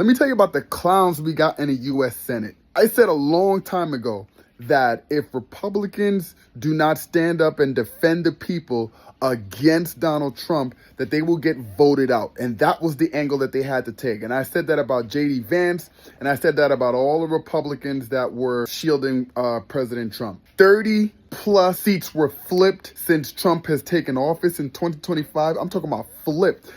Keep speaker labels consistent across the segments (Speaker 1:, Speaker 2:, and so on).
Speaker 1: Let me tell you about the clowns we got in the U.S. Senate. I said a long time ago that if Republicans do not stand up and defend the people against Donald Trump, that they will get voted out. And that was the angle that they had to take. And I said that about J.D. Vance, and I said that about all the Republicans that were shielding President Trump. 30 plus seats were flipped since Trump has taken office in 2025. I'm talking about flipped.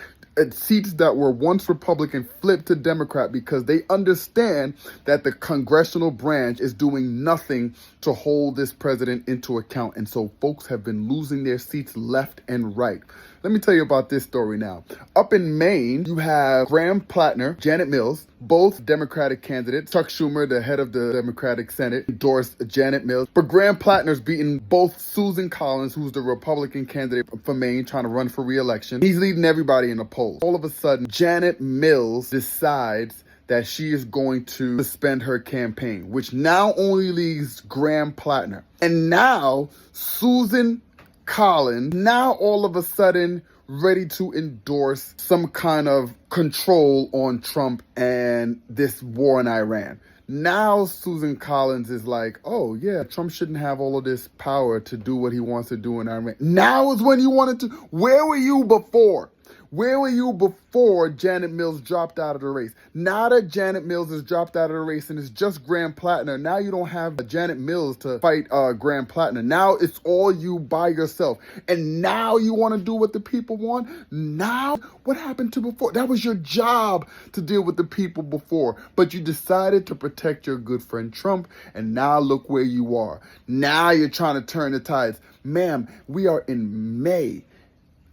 Speaker 1: Seats that were once Republican flipped to Democrat because they understand that the congressional branch is doing nothing to hold this president into account. And so folks have been losing their seats left and right. Let me tell you about this story now. Up in Maine, you have Graham Plattner, Janet Mills, both Democratic candidates. Chuck Schumer, the head of the Democratic Senate, endorsed Janet Mills. But Graham Plattner's beaten both Susan Collins, who's the Republican candidate for Maine, trying to run for re-election. He's leading everybody in the polls. All of a sudden, Janet Mills decides that she is going to suspend her campaign, which now only leaves Graham Plattner. And now Susan Collins, now all of a sudden ready to endorse some kind of control on Trump and this war in Iran. Now Susan Collins is like, oh yeah, Trump shouldn't have all of this power to do what he wants to do in Iran. Now is when you wanted to. Where were you before? Where were you before Janet Mills dropped out of the race? Now that Janet Mills has dropped out of the race and it's just Graham Plattner, now you don't have Janet Mills to fight Graham Plattner. Now it's all you by yourself. And now you want to do what the people want? Now, what happened to before? That was your job to deal with the people before. But you decided to protect your good friend Trump, and now look where you are. Now you're trying to turn the tides. Ma'am, we are in May.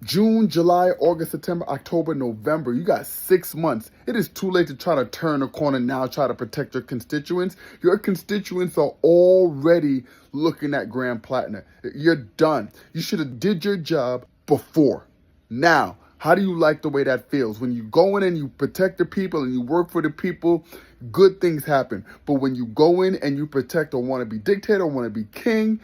Speaker 1: June, July, August, September, October, November. You got 6 months. It is too late to try to turn a corner now, try to protect your constituents. Your constituents are already looking at Graham Plattner. You're done. You should have did your job before. Now, how do you like the way that feels? When you go in and you protect the people and you work for the people, good things happen. But when you go in and you protect or want to be dictator or want to be king,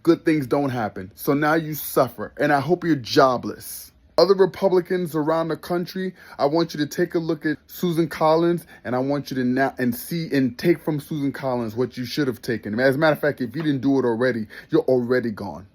Speaker 1: good things don't happen. So now you suffer, and I hope you're jobless. Other Republicans around the country, I want you to take a look at Susan Collins, and I want you to now see and take from Susan Collins what you should have taken. As a matter of fact, if you didn't do it already, you're already gone.